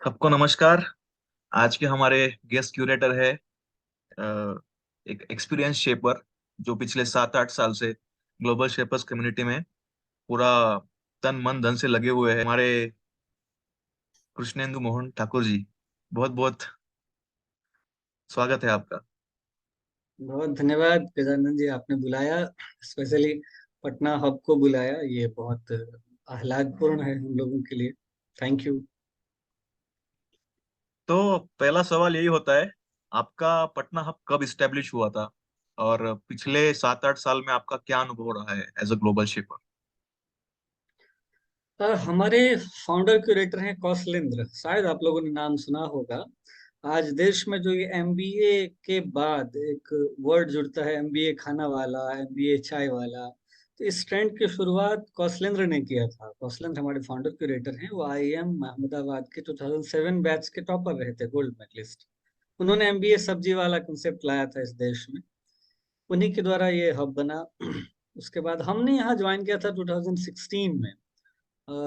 सबको नमस्कार। आज के हमारे गेस्ट क्यूरेटर है एक एक्सपीरियंस शेपर जो पिछले 7-8 साल से ग्लोबल शेपर्स कम्युनिटी में पूरा तन मन धन से लगे हुए हैं, हमारे कृष्णेंदु मोहन ठाकुर जी। बहुत बहुत स्वागत है आपका। बहुत धन्यवाद गजानन जी, आपने बुलाया। स्पेशली पटना हब को बुलाया, ये बहुत आह्लादपूर्ण है हम लोगों के लिए। Thank you. तो पहला सवाल यही होता है, आपका पटना हब कब इस्टेब्लिश हुआ था और पिछले 7-8 साल में आपका क्या अनुभव रहा है एज अ ग्लोबल शेपर? हमारे फाउंडर क्यूरेटर हैं कौशलेंद्र, शायद आप लोगों ने नाम सुना होगा। आज देश में जो ये एमबीए के बाद एक वर्ड जुड़ता है, एमबीए खाना वाला, एमबीए चाय वाला, तो इस ट्रेंड की शुरुआत कौशलेंद्र ने किया था। कौशलेंद्र हमारे फाउंडर क्यूरेटर हैं, वो आईएम अहमदाबाद के 2007 बैच के टॉपर रहे थे, गोल्ड मेडलिस्ट। उन्होंने एमबीए सब्जी वाला कंसेप्ट लाया था इस देश में, उन्हीं के द्वारा ये हब बना। उसके बाद हमने यहाँ ज्वाइन किया था 2016 में।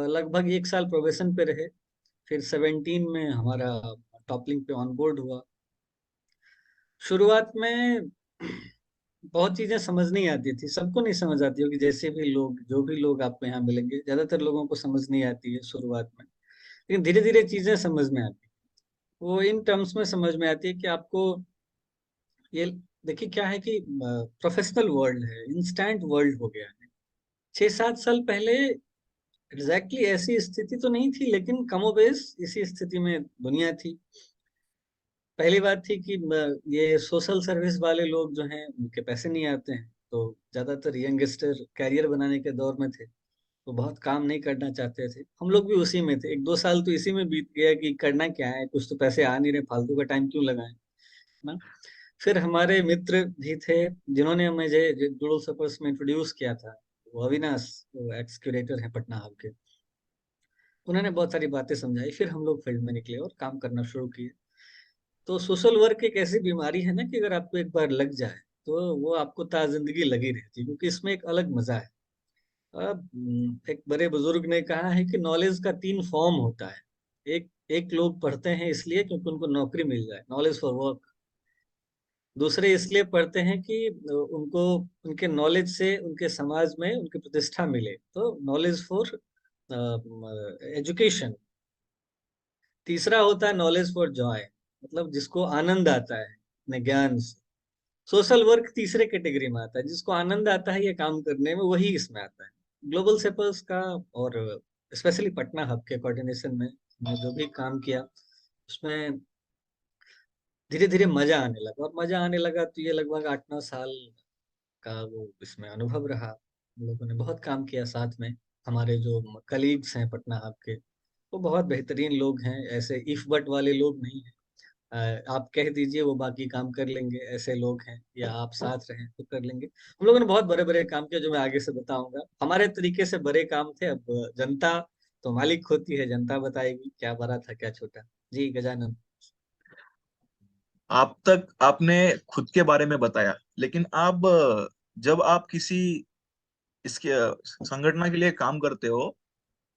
लगभग एक साल प्रोबेशन पे रहे, फिर 17 में हमारा टॉपलिंग पे ऑन बोर्ड हुआ। शुरुआत में बहुत चीजें समझ नहीं आती थी, सबको नहीं समझ आती होगी, जैसे भी लोग, जो भी लोग आपको यहाँ मिलेंगे, ज्यादातर लोगों को समझ नहीं आती है शुरुआत में। लेकिन धीरे धीरे चीजें समझ में आती, वो इन टर्म्स में समझ में आती है कि आपको ये, देखिए क्या है कि प्रोफेशनल वर्ल्ड है, इंस्टेंट वर्ल्ड हो गया है। 6-7 साल पहले एग्जैक्टली ऐसी स्थिति तो नहीं थी, लेकिन कमोबेश इसी स्थिति में दुनिया थी। पहली बात थी कि ये सोशल सर्विस वाले लोग जो हैं, उनके पैसे नहीं आते हैं, तो ज्यादातर यंगस्टर कैरियर बनाने के दौर में थे, तो बहुत काम नहीं करना चाहते थे। हम लोग भी उसी में थे, 1-2 साल तो इसी में बीत गया कि करना क्या है, कुछ तो पैसे आ नहीं रहे, फालतू का टाइम क्यों लगाएं ना। फिर हमारे मित्र भी थे जिन्होंने मुझे डूडल सपर्स में इंट्रोड्यूस किया था, वो अविनाश, वो एक्स क्यूरेटर है पटना हब के। उन्होंने बहुत सारी बातें समझाई, फिर हम लोग फील्ड में निकले और काम करना शुरू किए। तो सोशल वर्क एक ऐसी बीमारी है ना कि अगर आपको एक बार लग जाए तो वो आपको ताजिंदगी लगी रहती है, क्योंकि इसमें एक अलग मजा है। अब एक बड़े बुजुर्ग ने कहा है कि नॉलेज का 3 फॉर्म होता है। एक एक लोग पढ़ते हैं इसलिए क्योंकि उनको नौकरी मिल जाए, नॉलेज फॉर वर्क। दूसरे इसलिए पढ़ते हैं कि उनको उनके नॉलेज से उनके समाज में उनकी प्रतिष्ठा मिले, तो नॉलेज फॉर एजुकेशन। तीसरा होता है नॉलेज फॉर जॉय, मतलब जिसको आनंद आता है अपने ज्ञान से। सोशल वर्क तीसरे कैटेगरी में आता है, जिसको आनंद आता है ये काम करने में, वही इसमें आता है। ग्लोबल सेपर्स का और स्पेशली पटना हब के कोऑर्डिनेशन में हमने जो भी काम किया, उसमें धीरे धीरे मजा आने लगा, और मजा आने लगा तो ये लगभग 8-9 साल का वो इसमें अनुभव रहा। हम लोगों ने बहुत काम किया साथ में। हमारे जो कलीग्स हैं पटना हब के, वो बहुत बेहतरीन लोग हैं, ऐसे इफ बट वाले लोग नहीं हैं। आप कह दीजिए वो बाकी काम कर लेंगे, ऐसे लोग हैं, या आप साथ रहें तो कर लेंगे। हम लोगों ने बहुत बड़े बड़े काम किए जो मैं आगे से बताऊंगा। हमारे तरीके से बड़े काम थे। अब जनता तो मालिक होती है, जनता बताएगी क्या बड़ा था क्या छोटा। जी गजानन। आप तक आपने खुद के बारे में बताया, लेकिन आप जब आप किसी इसके संगठन के लिए काम करते हो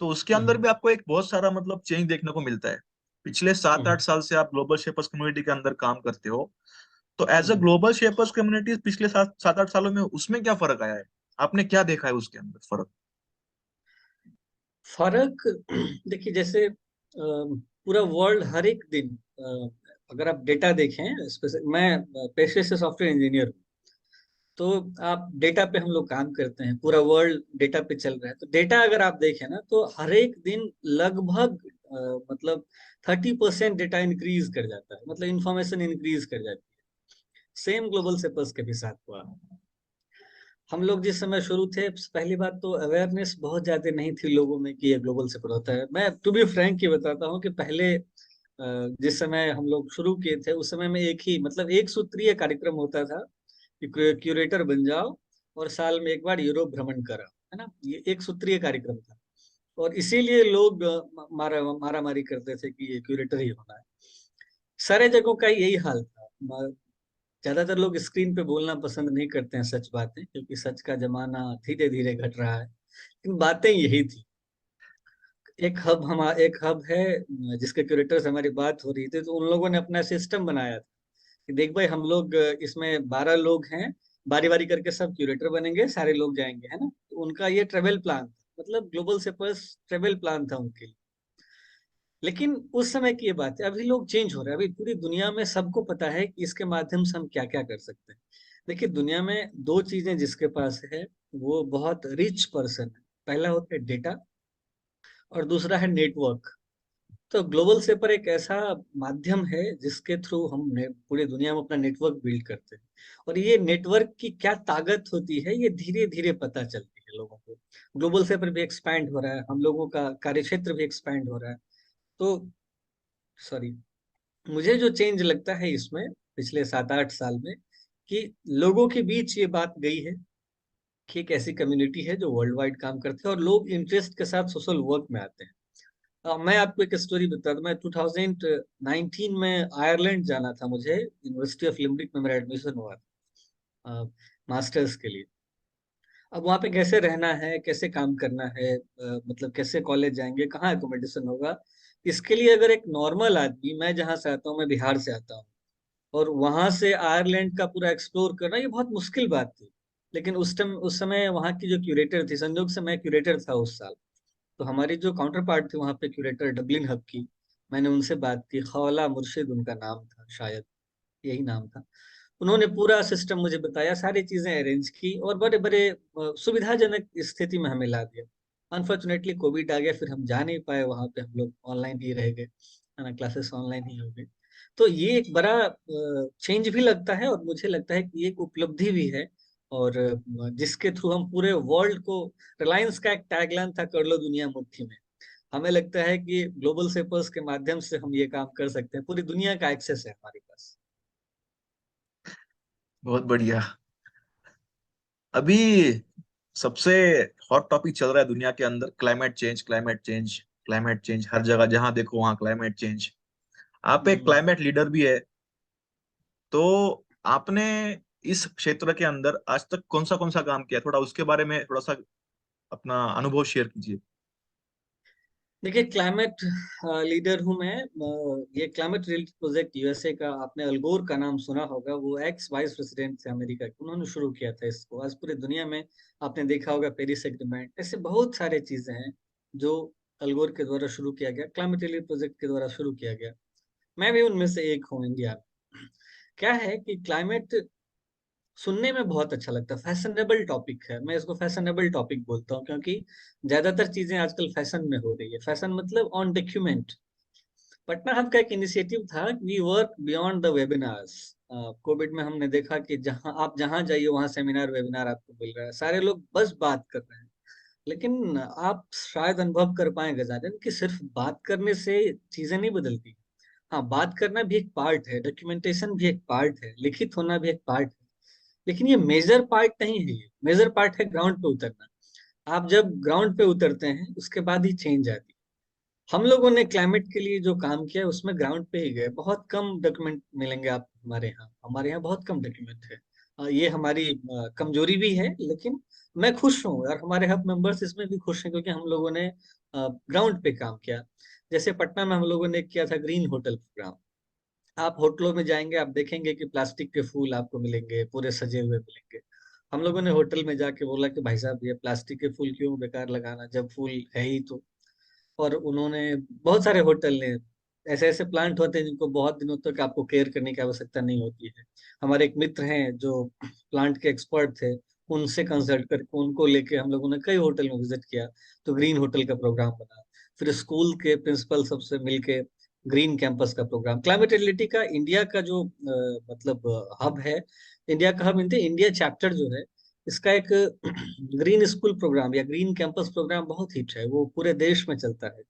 तो उसके अंदर हम्म, भी आपको एक बहुत सारा मतलब चेंज देखने को मिलता है। पिछले सात हम्म, आठ साल से आप ग्लोबल शेपर्स कम्युनिटी के अंदर काम करते हो, तो as a hmm. Global shapers community पिछले 7-8 सालों में उसमें क्या फर्क आया है? आपने क्या देखा है उसके अंदर फर्क? फर्क देखिए, जैसे पूरा वर्ल्ड हर एक दिन, अगर आप डेटा देखें, मैं पेशे से सॉफ्टवेयर इंजीनियर हूँ, तो आप डेटा पे हम लोग काम करते हैं, पूरा वर्ल्ड डेटा पे चल रहा है। तो डेटा अगर आप देखें ना, तो हर एक दिन लगभग मतलब 30% डेटा इंक्रीज कर जाता है, मतलब इंफॉर्मेशन इंक्रीज कर जाती है। सेम ग्लोबल सेपर्स के भी साथ हुआ। हम लोग जिस समय शुरू थे, पहली बात तो अवेयरनेस बहुत ज्यादा नहीं थी लोगों में कि ये ग्लोबल सेपर होता है। मैं टू बी फ्रैंक ये बताता हूँ कि पहले जिस समय हम लोग शुरू किए थे, उस समय में एक ही, मतलब एक सूत्रीय कार्यक्रम होता था कि क्यूरेटर बन जाओ और साल में एक बार यूरोप भ्रमण करा, है ना, ये एक सूत्रीय कार्यक्रम था। और इसीलिए लोग मारा मारी करते थे कि ये क्यूरेटर ही होना है। सारे जगहों का यही हाल था। ज्यादातर लोग स्क्रीन पे बोलना पसंद नहीं करते हैं सच बातें, क्योंकि सच का जमाना धीरे धीरे घट रहा है, लेकिन बातें यही थी। एक हब है जिसके क्यूरेटर से हमारी बात हो रही थी, तो उन लोगों ने अपना सिस्टम बनाया था कि देख भाई हम लोग इसमें 12 लोग हैं, बारी बारी करके सब क्यूरेटर बनेंगे, सारे लोग जाएंगे, है ना। तो उनका ये ट्रेवल प्लान था, मतलब ग्लोबल सेपर्स ट्रेवल प्लान था उनके लिए। लेकिन उस समय की ये बात है, अभी लोग चेंज हो रहे हैं, अभी पूरी दुनिया में सबको पता है कि इसके माध्यम से हम क्या क्या कर सकते हैं। देखिए दुनिया में दो चीजें जिसके पास है, वो बहुत रिच पर्सन है। पहला होता है डेटा, और दूसरा है नेटवर्क। तो ग्लोबल सेपर एक ऐसा माध्यम है जिसके थ्रू हम पूरी दुनिया में अपना नेटवर्क बिल्ड करते हैं। और ये नेटवर्क की क्या ताकत होती है, ये धीरे धीरे पता चलती है लोगों को। ग्लोबल सेपर भी एक्सपैंड हो रहा है, हम लोगों का कार्यक्षेत्र भी एक्सपैंड हो रहा है। तो सॉरी, मुझे जो चेंज लगता है इसमें पिछले 7-8 साल में, कि लोगों के बीच ये बात गई है कि एक ऐसी कम्युनिटी है जो वर्ल्ड वाइड काम करते हैं और लोग इंटरेस्ट के साथ सोशल वर्क में आते हैं। मैं आपको एक स्टोरी बता दूं। मैं 2019 में आयरलैंड जाना था मुझे, यूनिवर्सिटी ऑफ लिम्बरिक में मेरा एडमिशन हुआ था मास्टर्स के लिए। अब वहाँ पे कैसे रहना है, कैसे काम करना है, मतलब कैसे कॉलेज जाएंगे, कहाँ एकोमोडेशन होगा, इसके लिए अगर एक नॉर्मल आदमी, मैं जहाँ से आता हूँ, मैं बिहार से आता हूँ, और वहां से आयरलैंड का पूरा एक्सप्लोर करना, ये बहुत मुश्किल बात थी। लेकिन उस समय वहाँ की जो क्यूरेटर थी, संजोग से मैं क्यूरेटर था उस साल, तो हमारी जो काउंटर पार्ट थी वहाँ पे क्यूरेटर डबलिन हब की, मैंने उनसे बात की, खौला मुर्शिद उनका नाम था शायद, यही नाम था। उन्होंने पूरा सिस्टम मुझे बताया, सारी चीजें अरेंज की, और बड़े बड़े सुविधाजनक स्थिति में हमें ला दिया। अनफॉर्चुनेटली कोविड आ गया, फिर हम जा नहीं पाए वहां पे, हम लोग ऑनलाइन ही रह गए, है ना, क्लासेस ऑनलाइन ही हो गई। तो ये एक बड़ा चेंज भी लगता है, और मुझे लगता है कि ये एक उपलब्धि भी है। और जिसके थ्रू हम पूरे वर्ल्ड को, रिलायंस का एक टैगलाइन था, कर लो दुनिया मुट्ठी में। हमें लगता है कि ग्लोबल सेपर्स के माध्यम से हम ये काम कर सकते हैं, पूरी दुनिया का एक्सेस है हमारे पास। बहुत बढ़िया। अभी सबसे हॉट टॉपिक चल रहा है दुनिया के अंदर, climate change, climate change, climate change. हर जगह जहां देखो वहां क्लाइमेट चेंज। आप एक हम्म। क्लाइमेट लीडर भी है, तो आपने इस क्षेत्र के अंदर आज तक कौन सा काम किया, थोड़ा उसके बारे में थोड़ा सा अपना अनुभव शेयर कीजिए। देखिए क्लाइमेट लीडर हूँ मैं। ये क्लाइमेट रिलेटेड प्रोजेक्ट यूएसए का, आपने अलगोर का नाम सुना होगा, वो एक्स वाइस प्रेसिडेंट थे अमेरिका के, उन्होंने शुरू किया था इसको। आज पूरी दुनिया में आपने देखा होगा पेरिस एग्रीमेंट, ऐसे बहुत सारे चीजें हैं जो अलगोर के द्वारा शुरू किया गया, क्लाइमेट रिलेटेड प्रोजेक्ट के द्वारा शुरू किया गया। मैं भी उनमें से एक हूँ इंडिया में। क्या है कि क्लाइमेट सुनने में बहुत अच्छा लगता है, फैशनेबल टॉपिक है, मैं इसको फैशनेबल टॉपिक बोलता हूँ, क्योंकि ज्यादातर चीजें आजकल फैशन में हो रही है। फैशन मतलब ऑन डॉक्यूमेंट। पटना हब का एक इनिशिएटिव था, we work beyond the webinars. Covid में हमने देखा कि जहां जाइए वहां सेमिनार वेबिनार आपको मिल रहा है, सारे लोग बस बात कर रहे हैं। लेकिन आप शायद अनुभव कर पाएंगे जाने कि सिर्फ बात करने से चीजें नहीं बदलती। हाँ, बात करना भी एक पार्ट है, डॉक्यूमेंटेशन भी एक पार्ट है, लिखित होना भी एक पार्ट है। लेकिन ये मेजर पार्ट नहीं है, ये मेजर पार्ट है ग्राउंड पे उतरना। आप जब ग्राउंड पे उतरते हैं उसके बाद ही चेंज आती है। हम लोगों ने क्लाइमेट के लिए जो काम किया उसमें ग्राउंड पे ही गए, बहुत कम डॉक्यूमेंट मिलेंगे आप हमारे यहाँ बहुत कम डॉक्यूमेंट है। ये हमारी कमजोरी भी है, लेकिन मैं खुश हूँ, और हमारे हब मेंबर्स इसमें भी खुश हैं, क्योंकि हम लोगों ने ग्राउंड पे काम किया। जैसे पटना में हम लोगों ने किया था ग्रीन होटल प्रोग्राम। आप होटलों में जाएंगे, आप देखेंगे कि प्लास्टिक के फूल आपको मिलेंगे, पूरे सजे हुए मिलेंगे। हम लोगों ने होटल में जाके बोला कि भाई साहब ये प्लास्टिक के फूल क्यों बेकार लगाना, जब फूल है ही तो। और उन्होंने, बहुत सारे होटल ने, ऐसे ऐसे प्लांट होते हैं जिनको बहुत दिनों तक आपको केयर करने की आवश्यकता नहीं होती है। हमारे एक मित्र हैं जो प्लांट के एक्सपर्ट थे, उनसे कंसल्ट करके उनको लेके हम लोगों ने कई होटल में विजिट किया, तो ग्रीन होटल का प्रोग्राम बना। फिर स्कूल के प्रिंसिपल सबसे मिलके ग्रीन कैंपस का प्रोग्राम, क्लाइमेट रिलेटी का इंडिया का जो मतलब हब है, इंडिया का हब, इंडिया चैप्टर जो है, इसका एक ग्रीन स्कूल प्रोग्राम या ग्रीन कैंपस प्रोग्राम बहुत हिट है, वो पूरे देश में चलता है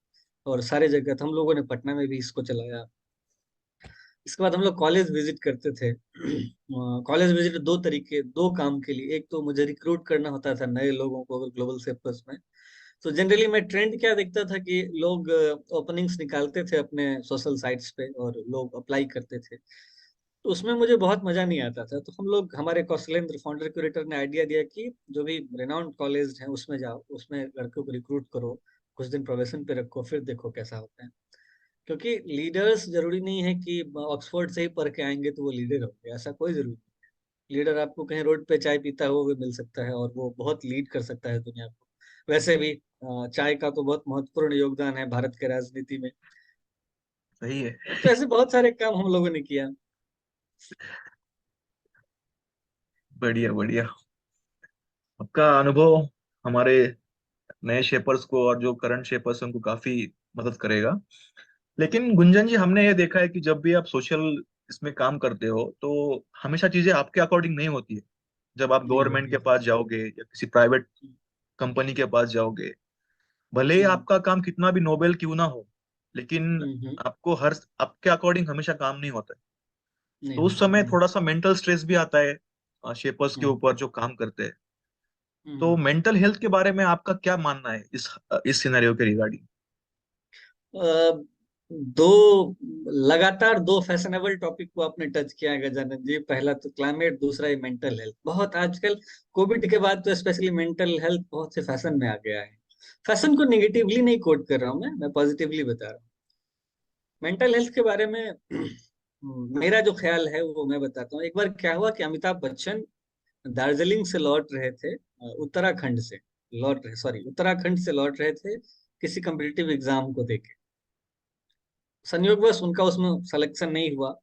और सारे जगह। तो हम लोगों ने पटना में भी इसको चलाया। इसके बाद हम लोग कॉलेज विजिट करते थे। कॉलेज विजिट दो तरीके, दो काम के लिए, एक तो मुझे रिक्रूट करना होता था नए लोगों को अगर ग्लोबल सेक्टर्स में। तो जनरली मैं ट्रेंड क्या देखता था कि लोग ओपनिंग्स निकालते थे अपने सोशल साइट्स पे और लोग अप्लाई करते थे। तो उसमें मुझे बहुत मजा नहीं आता था, तो हम लोग, हमारे कौशलेंद्र फाउंडर क्यूरेटर ने आइडिया दिया कि जो भी रेनाउंड कॉलेज हैं उसमें जाओ, उसमें लड़कों को रिक्रूट करो, कुछ दिन प्रोबेशन पे रखो, फिर देखो कैसा होता है। क्योंकि लीडर्स जरूरी नहीं है कि ऑक्सफोर्ड से ही पढ़ के आएंगे तो वो लीडर होंगे, ऐसा कोई जरूरी नहीं। लीडर आपको कहीं रोड पे चाय पीता हुआ भी मिल सकता है और वो बहुत लीड कर सकता है दुनिया को। वैसे भी चाय का तो बहुत महत्वपूर्ण योगदान है भारत के राजनीति में। सही है। तो ऐसे बहुत सारे काम हम लोगों ने किया। बढ़िया बढ़िया। आपका अनुभव हमारे नए शेपर्स को और जो करंट शेपर्स हैं उनको काफी मदद करेगा। लेकिन गुंजन जी, हमने ये देखा है कि जब भी आप सोशल इसमें काम करते हो तो हमेशा चीजें आपके अकॉर्डिंग नहीं होती है। जब आप नहीं गवर्नमेंट होती के है। पास जाओगे या किसी प्राइवेट कंपनी के पास जाओगे, भले ही हम्म आपका काम कितना भी नोबेल क्यों ना हो, लेकिन हम्म। आपको हर आपके अकॉर्डिंग हमेशा काम नहीं होता है। नहीं तो उस होता समय नहीं थोड़ा होता। सा मेंटल स्ट्रेस भी आता है शेपर्स के हम्म ऊपर जो काम करते हैं। तो हम्म। मेंटल हेल्थ के बारे में आपका क्या मानना है इस सिनेरियो के रिगार्डिंग? अ, दो लगातार दो फैशनेबल टॉपिक को आपने टच किया है गजानन जी। पहला तो क्लाइमेट, दूसरा ही मेंटल हेल्थ। बहुत आजकल कोविड के बाद तो स्पेशली मेंटल हेल्थ बहुत से फैशन में आ गया है। फैशन को निगेटिवली नहीं कोट कर रहा हूं मैं पॉजिटिवली बता रहा हूँ। मेंटल हेल्थ के बारे में मेरा जो ख्याल है वो मैं बताता हूँ। एक बार क्या हुआ कि अमिताभ बच्चन दार्जिलिंग से लौट रहे थे, उत्तराखंड से लौट रहे, सॉरी, उत्तराखंड से लौट रहे थे किसी कम्पिटिटिव एग्जाम को देके। संयोगवश उनका उसमें सिलेक्शन नहीं हुआ।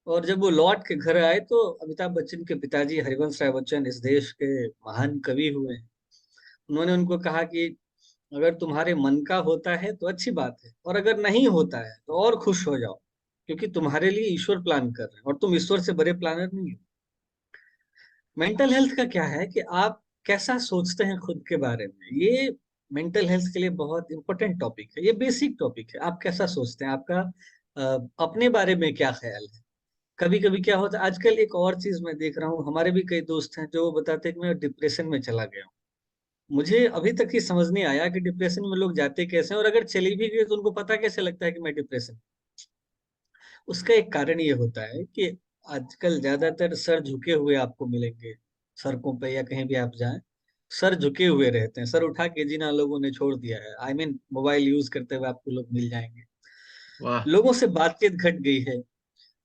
और जब वो लौट के घर आए तो अमिताभ बच्चन के पिताजी हरिवंश राय बच्चन इस देश के महान कवि हुए हैं। उन्होंने उनको कहा कि अगर तुम्हारे मन का होता है तो अच्छी बात है, और अगर नहीं होता है तो और खुश हो जाओ, क्योंकि तुम्हारे लिए ईश्वर प्लान कर रहे हैं और तुम ईश्वर से बड़े प्लानर नहीं हो। मेंटल हेल्थ का क्या है कि आप कैसा सोचते हैं खुद के बारे में, ये मेंटल हेल्थ के लिए बहुत इंपॉर्टेंट टॉपिक है। ये बेसिक टॉपिक है, आप कैसा सोचते हैं, आपका अपने बारे में क्या ख्याल है। कभी कभी क्या होता है, आजकल एक और चीज मैं देख रहा हूँ, हमारे भी कई दोस्त हैं जो बताते हैं कि मैं डिप्रेशन में चला गया हूँ। मुझे अभी तक ये समझ नहीं आया कि डिप्रेशन में लोग जाते कैसे हैं, और अगर चली भी गए तो उनको पता कैसे लगता है कि मैं डिप्रेशन। उसका एक कारण ये होता है कि आजकल ज्यादातर सर झुके हुए आपको मिलेंगे, सड़कों पे या कहीं भी आप जाएं, सर झुके हुए रहते हैं। सर उठा के जिन लोगों ने छोड़ दिया है, आई मीन मोबाइल यूज करते हुए आपको लोग मिल जाएंगे। वाह। लोगों से बातचीत घट गई है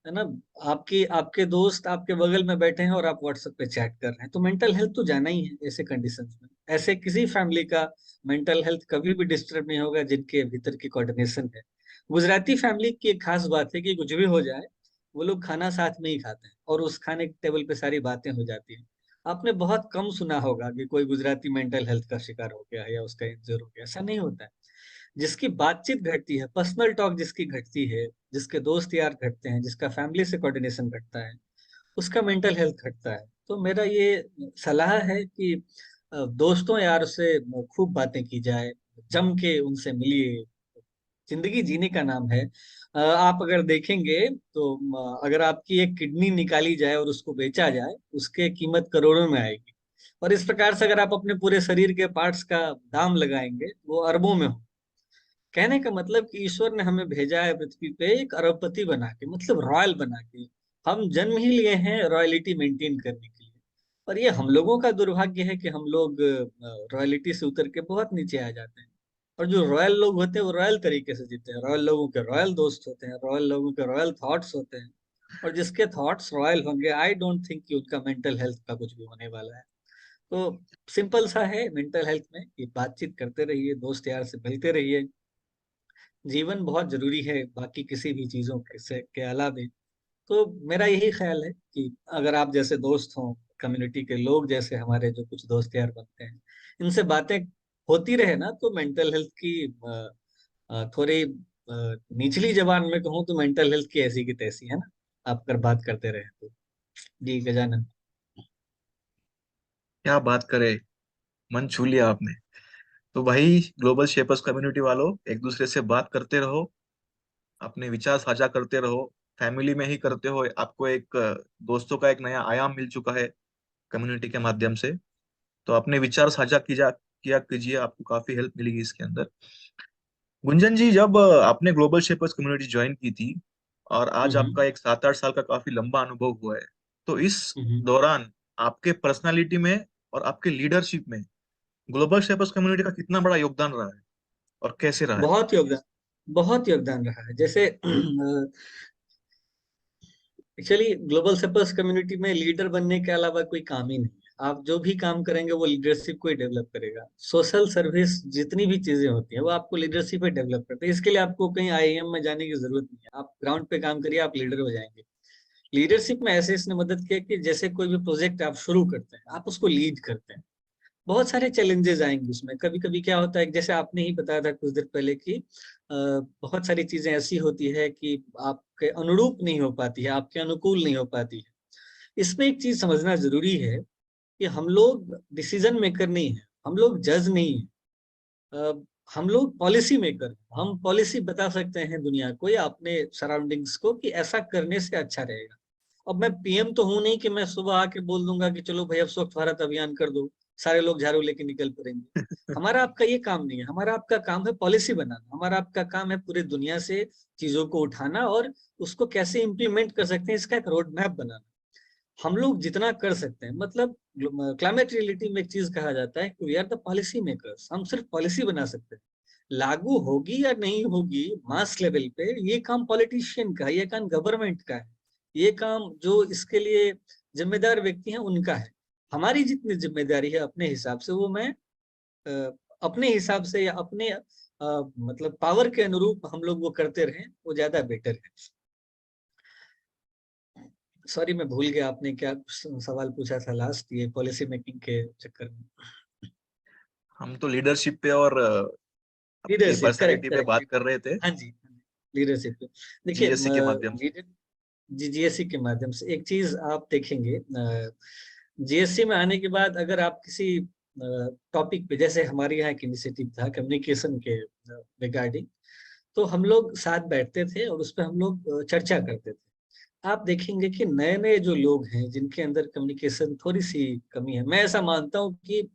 ना। आपकी आपके दोस्त आपके बगल में बैठे हैं और आप व्हाट्सएप पे चैट कर रहे हैं, तो मेंटल हेल्थ तो जाना ही है ऐसे कंडीशंस में। ऐसे किसी फैमिली का मेंटल हेल्थ कभी भी डिस्टर्ब नहीं होगा जिनके भीतर की कोऑर्डिनेशन है। गुजराती फैमिली की एक खास बात है कि कुछ भी हो जाए, वो लोग खाना साथ में ही खाते हैं और उस खाने के टेबल पे सारी बातें हो जाती हैं। आपने बहुत कम सुना होगा कि कोई गुजराती मेंटल हेल्थ का शिकार हो गया है या उसका इंजर हो गया, ऐसा नहीं होता है। जिसकी बातचीत घटती है, पर्सनल टॉक जिसकी घटती है, जिसके दोस्त यार घटते हैं, जिसका फैमिली से कोऑर्डिनेशन घटता है, उसका मेंटल हेल्थ घटता है। तो मेरा ये सलाह है कि दोस्तों यार से खूब बातें की जाए, जम के उनसे मिलिए। जिंदगी जीने का नाम है। आप अगर देखेंगे तो अगर आपकी एक किडनी निकाली जाए और उसको बेचा जाए, उसके कीमत करोड़ों में आएगी। और इस प्रकार से अगर आप अपने पूरे शरीर के पार्ट्स का दाम लगाएंगे वो अरबों में हो। कहने का मतलब कि ईश्वर ने हमें भेजा है पृथ्वी पे एक अरबपति बना के, मतलब रॉयल बना के। हम जन्म ही लिए हैं रॉयलिटी मेंटेन करने के लिए। और ये हम लोगों का दुर्भाग्य है कि हम लोग रॉयलिटी से उतर के बहुत नीचे आ जाते हैं। और जो रॉयल लोग होते हैं वो रॉयल तरीके से जीते हैं, रॉयल लोगों के रॉयल दोस्त होते हैं, रॉयल लोगों के रॉयल थॉट्स होते हैं। और जिसके थॉट्स रॉयल होंगे, आई डोंट थिंक कि उनका मेंटल हेल्थ का कुछ भी होने वाला है। तो सिंपल सा है मेंटल हेल्थ में कि बातचीत करते रहिए, दोस्त यार से मिलते रहिए। जीवन बहुत जरूरी है बाकी किसी भी चीजों के अलावे। तो मेरा यही ख्याल है कि अगर आप जैसे दोस्त हों, कम्युनिटी के लोग जैसे हमारे जो कुछ दोस्त यार बनते हैं, इनसे बातें होती रहे ना, तो मेंटल हेल्थ की थोड़ी निचली जबान में कहूँ तो मेंटल हेल्थ की ऐसी की तैसी है ना, आप अगर बात करते रहे तो। जी गजानन। क्या बात करे, मन छू लिया आपने। तो भाई, ग्लोबल शेपर्स कम्युनिटी वालों, एक दूसरे से बात करते रहो, अपने विचार साझा करते रहो। फैमिली में ही करते हो, आपको एक दोस्तों का एक नया आयाम मिल चुका है कम्युनिटी के माध्यम से। तो अपने विचार साझा किया कीजिए, आपको काफी हेल्प मिलेगी इसके अंदर। गुंजन जी, जब आपने ग्लोबल शेपर्स कम्युनिटी ज्वाइन की थी और आज आपका हम्म एक 7-8 साल का काफी लंबा अनुभव हुआ है, तो इस हम्म। दौरान आपके पर्सनालिटी में और आपके लीडरशिप में ग्लोबल शेपर्स कम्युनिटी का कितना बड़ा योगदान रहा है? और कैसे रहा है? बहुत योगदान, बहुत योगदान रहा है। जैसे एक्चुअली ग्लोबल सेपर्स कम्युनिटी में लीडर बनने के अलावा कोई काम ही नहीं है। आप जो भी काम करेंगे वो लीडरशिप को ही डेवलप करेगा। सोशल सर्विस जितनी भी चीजें होती हैं वो आपको लीडरशिप ही डेवलप करते हैं। इसके लिए आपको कहीं आईएम में जाने की जरूरत नहीं है। आप ग्राउंड पे काम करिए, आप लीडर हो जाएंगे। लीडरशिप में ऐसे इसने मदद किया कि जैसे कोई भी प्रोजेक्ट आप शुरू करते हैं, आप उसको लीड करते हैं। बहुत सारे चैलेंजेस आएंगे उसमें। कभी कभी क्या होता है, जैसे आपने ही बताया था कुछ देर पहले कि बहुत सारी चीजें ऐसी होती है कि आपके अनुरूप नहीं हो पाती है, आपके अनुकूल नहीं हो पाती है। इसमें एक चीज समझना जरूरी है कि हम लोग डिसीजन मेकर नहीं है, हम लोग जज नहीं है। अ, हम लोग पॉलिसी मेकर हैं। हम पॉलिसी बता सकते हैं दुनिया को या अपने सराउंडिंग्स को कि ऐसा करने से अच्छा रहेगा। अब मैं पीएम तो हूं नहीं कि मैं सुबह आके बोल दूंगा कि चलो भाई अब स्वच्छ भारत अभियान कर दो, सारे लोग झाड़ू लेके निकल पड़ेंगे। हमारा आपका ये काम नहीं है। हमारा आपका काम है पॉलिसी बनाना। हमारा आपका काम है पूरे दुनिया से चीजों को उठाना और उसको कैसे इम्प्लीमेंट कर सकते हैं इसका एक रोड मैप बनाना। हम लोग जितना कर सकते हैं, मतलब क्लाइमेट रियलिटी में एक चीज कहा जाता है कि we are the policy makers. हम सिर्फ पॉलिसी बना सकते हैं। लागू होगी या नहीं होगी मास लेवल पे, ये काम पॉलिटिशियन का है, ये काम गवर्नमेंट का है, ये काम जो इसके लिए जिम्मेदार व्यक्ति हैं उनका है। हमारी जितनी जिम्मेदारी है अपने हिसाब से वो मैं अपने हिसाब से या अपने मतलब पावर के अनुरूप हम लोग वो करते रहें, वो ज्यादा बेटर है। सॉरी मैं भूल गया आपने क्या सवाल पूछा था लास्ट, ये पॉलिसी मेकिंग के चक्कर में। हम तो लीडरशिप पे और आपकी लीडरशिप, करेक्ट पर्सनालिटी पे करेक्ट। बात कर रहे थे, हाँ जी, लीडरशिप पे देखिए, जीएससी के माध्यम से। लीडर जीएससी के माध्यम से एक चीज आप देखेंगे। जीएससी में आने के बाद अगर आप किसी टॉपिक पे, जैसे हमारे यहाँ एक इनिशिएटिव था कम्युनिकेशन के रिगार्डिंग, तो हम लोग साथ बैठते थे और उस पर हम लोग चर्चा करते थे। आप देखेंगे कि नए नए जो लोग हैं जिनके अंदर कम्युनिकेशन थोड़ी सी कमी है, मैं ऐसा मानता हूँ कि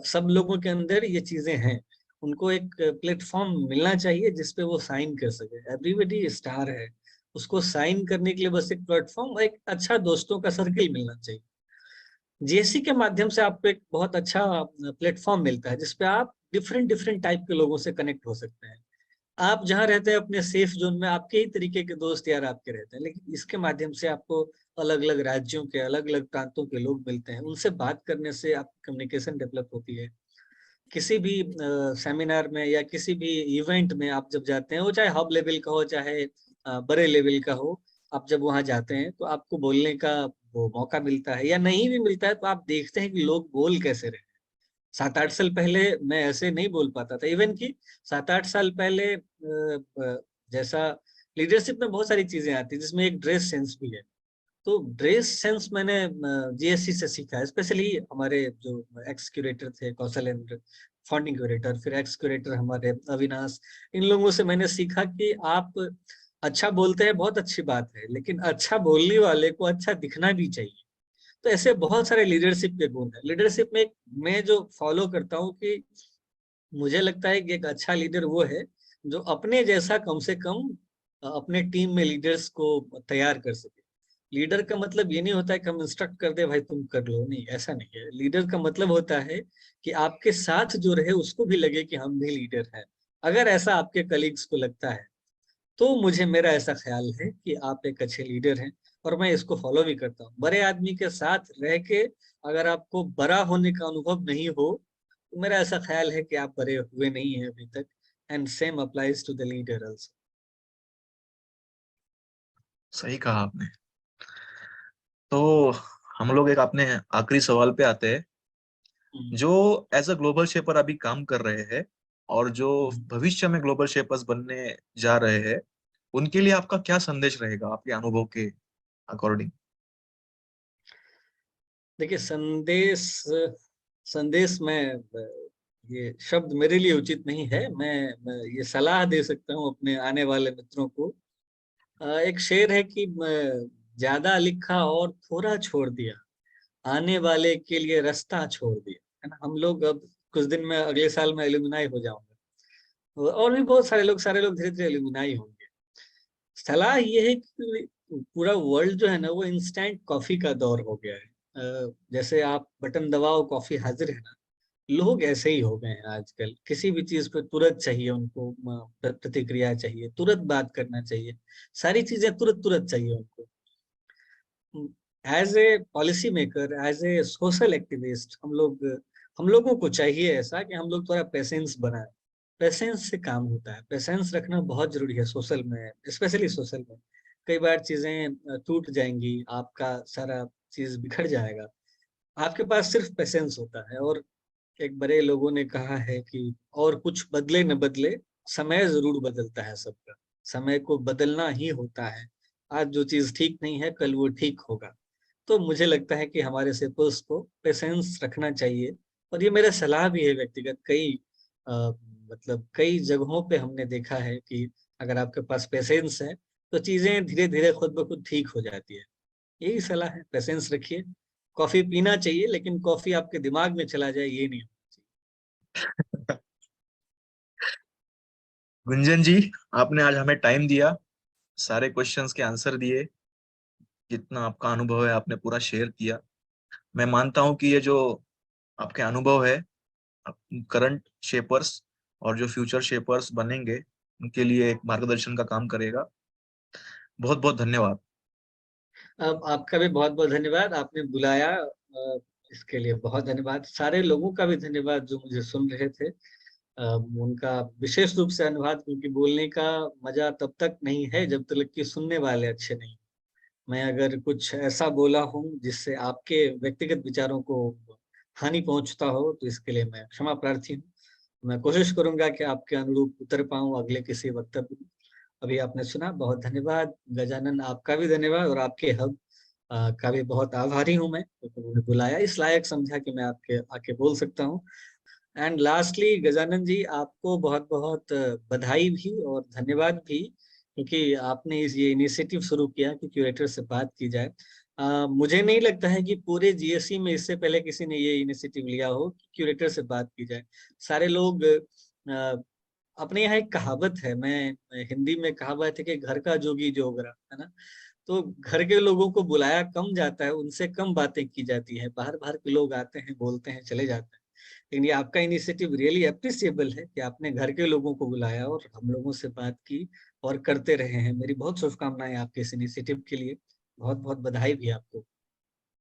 सब लोगों के अंदर ये चीजें हैं। उनको एक प्लेटफॉर्म मिलना चाहिए जिसपे वो साइन कर सके। एवरीबॉडी स्टार है, उसको साइन करने के लिए बस एक प्लेटफॉर्म, एक अच्छा दोस्तों का सर्किल मिलना चाहिए। जीएससी के माध्यम से आपको एक बहुत अच्छा प्लेटफॉर्म मिलता है जिसपे आप डिफरेंट डिफरेंट टाइप के लोगों से कनेक्ट हो सकते हैं। आप जहाँ रहते हैं अपने सेफ जोन में, आपके ही तरीके के दोस्त यार आपके रहते हैं, लेकिन इसके माध्यम से आपको अलग अलग राज्यों के, अलग अलग प्रांतों के लोग मिलते हैं। उनसे बात करने से आपकी कम्युनिकेशन डेवलप होती है। किसी भी सेमिनार में या किसी भी इवेंट में आप जब जाते हैं, वो चाहे हब लेवल का हो चाहे बड़े लेवल का हो, आप जब वहां जाते हैं तो आपको बोलने का वो मौका मिलता है, या नहीं भी मिलता है तो आप देखते हैं कि लोग बोल कैसे रहे हैं। 7-8 साल पहले मैं ऐसे नहीं बोल पाता था। इवन कि 7-8 साल पहले जैसा लीडरशिप में बहुत सारी चीजें आती है जिसमें एक ड्रेस सेंस भी है। तो ड्रेस सेंस मैंने जीएससी से सीखा है। स्पेशली हमारे जो एक्स क्यूरेटर थे कौशलेंद्र, फाउंडिंग क्यूरेटर, फिर एक्स क्यूरेटर हमारे अविनाश, इन लोगों से मैंने सीखा कि आप अच्छा बोलते हैं बहुत अच्छी बात है, लेकिन अच्छा बोलने वाले को अच्छा दिखना भी चाहिए। तो ऐसे बहुत सारे लीडरशिप के गुण है। लीडरशिप में मैं जो फॉलो करता हूँ कि मुझे लगता है कि एक अच्छा लीडर वो है जो अपने जैसा कम से कम अपने टीम में लीडर्स को तैयार कर सके। लीडर का मतलब ये नहीं होता है कि हम इंस्ट्रक्ट कर दे भाई तुम कर लो, नहीं, ऐसा नहीं है। लीडर का मतलब होता है कि आपके साथ जो रहे उसको भी लगे कि हम भी लीडर हैं। अगर ऐसा आपके कलीग्स को लगता है तो मुझे, मेरा ऐसा ख्याल है कि आप एक अच्छे लीडर हैं। और मैं इसको फॉलो भी करता हूँ। बड़े आदमी के साथ रह के अगर आपको बड़ा होने का अनुभव नहीं हो तो मेरा ऐसा ख्याल है कि आप बड़े हुए नहीं हैं अभी तक। And same applies to the leader also. सही कहा आपने। तो हम लोग एक अपने आखिरी सवाल पे आते हैं। जो एज अ ग्लोबल शेपर अभी काम कर रहे हैं और जो भविष्य में ग्लोबल शेपर्स बनने जा रहे हैं, उनके लिए आपका क्या संदेश रहेगा आपके अनुभव के अकॉर्डिंग? देखिए, संदेश, संदेश में ये शब्द मेरे लिए उचित नहीं है। मैं ये सलाह दे सकता हूँ अपने आने वाले मित्रों को। एक शेर है कि ज्यादा लिखा और थोड़ा छोड़ दिया, आने वाले के लिए रास्ता छोड़ दिया। है ना? हम लोग अब कुछ दिन में, अगले साल में एलुमनाई हो जाऊंगा, और भी बहुत सारे लोग धीरे धीरे एलुमनाई होंगे। सलाह ये है कि पूरा वर्ल्ड जो है ना वो इंस्टेंट कॉफी का दौर हो गया है। जैसे आप बटन दबाओ कॉफी हाजिर है ना, लोग ऐसे ही हो गए हैं आजकल, किसी भी चीज पे तुरंत चाहिए उनको, प्रतिक्रिया चाहिए, तुरंत बात करना चाहिए, सारी चीजें तुरंत तुरंत चाहिए उनको। As a policy maker, as a social activist, हम लोगों को चाहिए ऐसा कि हम लोग थोड़ा पेशेंस बनाए। पेशेंस से काम होता है, पेशेंस रखना बहुत जरूरी है सोशल में, स्पेशली सोशल में। कई बार चीजें टूट जाएंगी, आपका सारा चीज बिखर जाएगा, आपके पास सिर्फ पेशेंस होता है। और एक बड़े लोगों ने कहा है कि और कुछ बदले न बदले, समय जरूर बदलता है सबका। समय को बदलना ही होता है। आज जो चीज ठीक नहीं है, कल वो ठीक होगा। तो मुझे लगता है कि हमारे सेपर्स को पेशेंस रखना चाहिए। और ये मेरा सलाह भी है व्यक्तिगत। मतलब कई जगहों पे हमने देखा है कि अगर आपके पास पेशेंस है तो चीजें धीरे धीरे खुद ब खुद ठीक हो जाती है। यही सलाह है, पेशेंस रखिए। कॉफी पीना चाहिए, लेकिन कॉफी आपके दिमाग में चला जाए ये नहीं। गुंजन जी, आपने आज हमें टाइम दिया, सारे क्वेश्चंस के आंसर दिए, जितना आपका अनुभव है आपने पूरा शेयर किया। मैं मानता हूं कि ये जो आपके अनुभव है, करंट शेपर्स और जो फ्यूचर शेपर्स बनेंगे उनके लिए एक मार्गदर्शन का काम करेगा। बहुत बहुत धन्यवाद। अब आपका भी बहुत बहुत धन्यवाद, आपने बुलाया। इसके लिए बहुत धन्यवाद। सारे लोगों का भी धन्यवाद जो मुझे सुन रहे थे। उनका विशेष रूप से धन्यवाद, क्योंकि बोलने का मजा तब तक नहीं है जब तक कि सुनने वाले अच्छे नहीं। मैं अगर कुछ ऐसा बोला हूँ जिससे आपके व्यक्तिगत विचारों को हानि पहुंचता हो, तो इसके लिए मैं क्षमा प्रार्थी हूँ। मैं कोशिश करूंगा कि आपके अनुरूप उतर पाऊं अगले किसी वक्तव्य में। अभी आपने सुना, बहुत धन्यवाद। गजानन, आपका भी धन्यवाद, और आपके हब का भी बहुत आभारी हूं मैं, क्योंकि उन्होंने बुलाया, इस लायक समझा कि मैं आपके आके बोल सकता हूँ। एंड लास्टली गजानन जी, आपको बहुत बहुत बधाई भी और धन्यवाद भी, क्योंकि आपने ये इनिशिएटिव शुरू किया कि क्यूरेटर से बात की जाए। मुझे नहीं लगता है कि पूरे जीएससी में इससे पहले किसी ने ये इनिशिएटिव लिया हो कि क्यूरेटर से बात की जाए। सारे लोग अपने यहाँ एक कहावत है, मैं हिंदी में कहावत है कि घर का जोगी जोगरा, है ना। तो घर के लोगों को बुलाया कम जाता है, उनसे कम बातें की जाती है। बाहर बाहर के लोग आते हैं, बोलते हैं, चले जाते हैं। लेकिन ये आपका इनिशिएटिव रियली अप्रिसिएबल है कि आपने घर के लोगों को बुलाया और हम लोगों से बात की और करते रहे हैं। मेरी बहुत शुभकामनाएं आपके इस इनिशिएटिव के लिए। बहुत बहुत बधाई भी आपको।